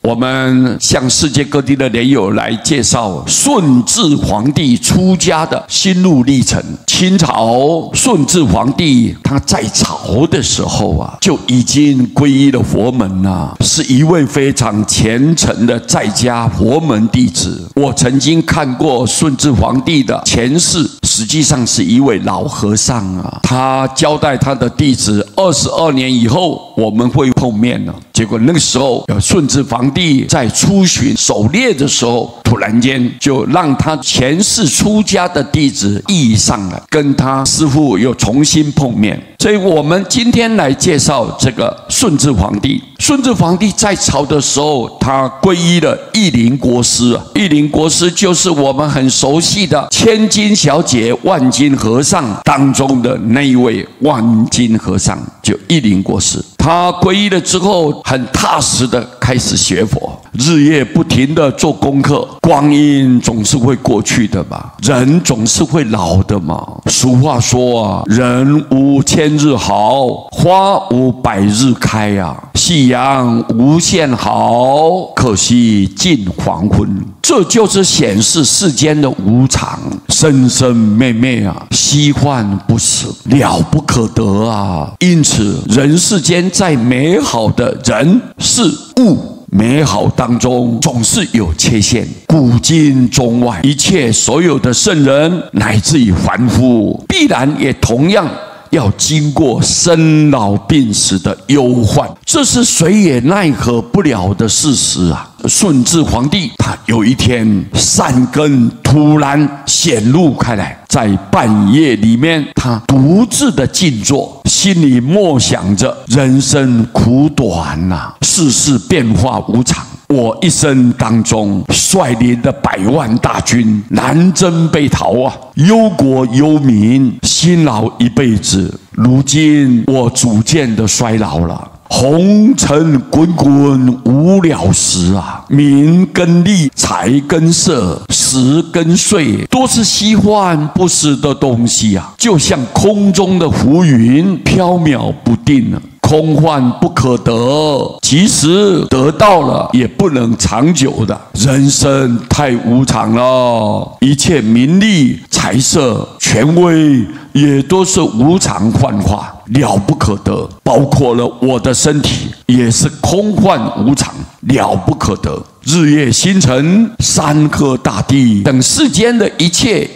我们向世界各地的莲友来介绍顺治皇帝出家的心路历程。清朝顺治皇帝他在朝的时候就已经皈依了佛门是一位非常虔诚的在家佛门弟子。我曾经看过顺治皇帝的前世，实际上是一位老和尚他交代他的弟子22年以后我们会碰面了。结果那个时候顺治皇帝在出巡狩猎的时候，突然间就让他前世出家的弟子遇上了，跟他师父又重新碰面。所以我们今天来介绍这个顺治皇帝。顺治皇帝在朝的时候，他皈依了义林国师义林国师就是我们很熟悉的千金小姐万金和尚当中的那一位万金和尚，就义林国师。他皈依了之后，很踏实的开始学佛，日夜不停的做功课。光阴总是会过去的嘛，人总是会老的嘛。俗话说人无千日好，花无百日开夕阳无限好，可惜近黄昏。这就是显示世间的无常，生生灭灭虚幻不实，了不可得因此人世间在美好的人事物美好当中总是有缺陷，古今中外一切所有的圣人乃至于凡夫，必然也同样要经过生老病死的忧患，这是谁也奈何不了的事实顺治皇帝他有一天善根突然显露开来，在半夜里面他独自的静坐，心里默想着人生苦短世事变化无常，我一生当中率领的100万大军南征北讨忧国忧民，辛劳一辈子，如今我逐渐的衰老了。红尘滚滚无了时名跟利，财跟色，时跟岁，都是虚幻不实的东西就像空中的浮云，飘渺不定空幻不可得，即使得到了也不能长久的。人生太无常了，一切名利财色权威也都是无常幻化，了不可得。包括了我的身体也是空幻无常，了不可得。日月星辰山河大地等世间的一切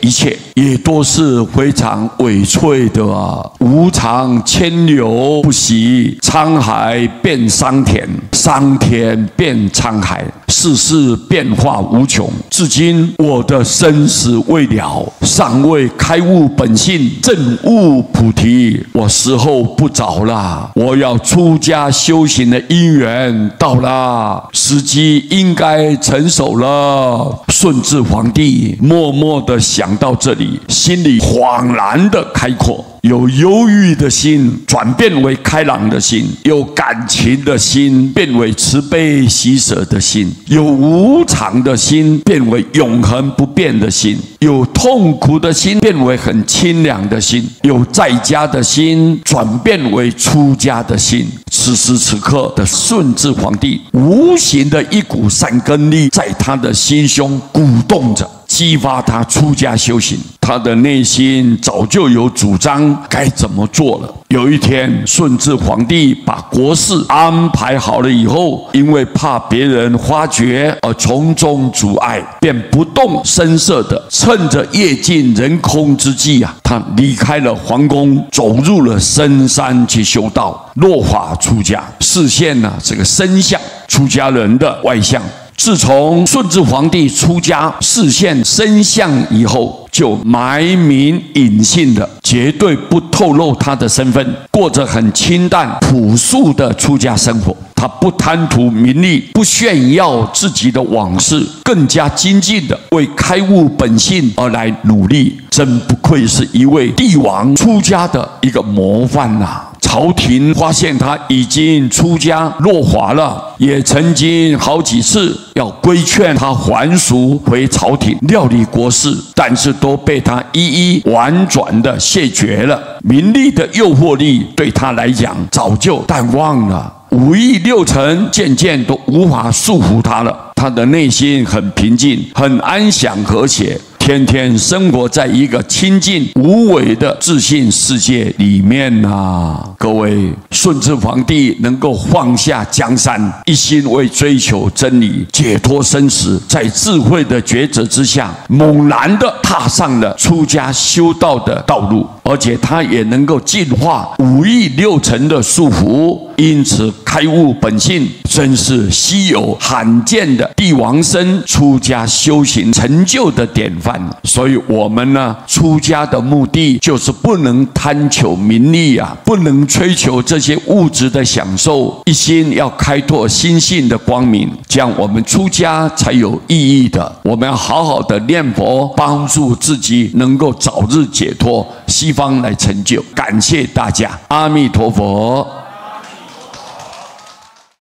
也都是非常委脆的无常千流不息，沧海变桑田，桑田变沧海，世事变化无穷。至今我的生死未了，尚未开悟本性，证悟菩提，我时候不早了，我要出家修行的因缘到了，时机应该成熟了。顺治皇帝默默地想到这里，心里恍然的开阔，有忧郁的心转变为开朗的心，有感情的心变为慈悲喜舍的心，有无常的心变为永恒不变的心，有痛苦的心变为很清凉的心，有在家的心转变为出家的心。此时此刻的顺治皇帝，无形的一股善根力在他的心胸鼓动着，激发他出家修行。他的内心早就有主张该怎么做了。有一天，顺治皇帝把国事安排好了以后，因为怕别人发觉而从中阻碍，便不动声色的趁着夜尽人空之际他离开了皇宫，走入了深山去修道，落发出家，示现了这个身相出家人的外相。自从顺治皇帝出家示现身相以后，就埋名隐姓的，绝对不透露他的身份，过着很清淡朴素的出家生活。他不贪图名利，不炫耀自己的往事，更加精进的为开悟本性而来努力。真不愧是一位帝王出家的一个模范朝廷发现他已经出家落发了，也曾经好几次要规劝他还俗回朝廷料理国事，但是都被他一一婉转的谢绝了。名利的诱惑力对他来讲早就淡忘了。五欲六尘渐渐都无法束缚他了，他的内心很平静，很安详和谐，天天生活在一个清净无为的自信世界里面啊！各位，顺治皇帝能够放下江山，一心为追求真理、解脱生死，在智慧的抉择之下，猛然的踏上了出家修道的道路，而且他也能够净化五欲六尘的束缚，因此开悟本性，真是稀有罕见的帝王身出家修行成就的典范。所以我们呢，出家的目的就是不能贪求名利啊，不能追求这些物质的享受，一心要开拓心性的光明，这样我们出家才有意义的。我们要好好的念佛，帮助自己能够早日解脱，西方来成就。感谢大家，阿弥陀佛。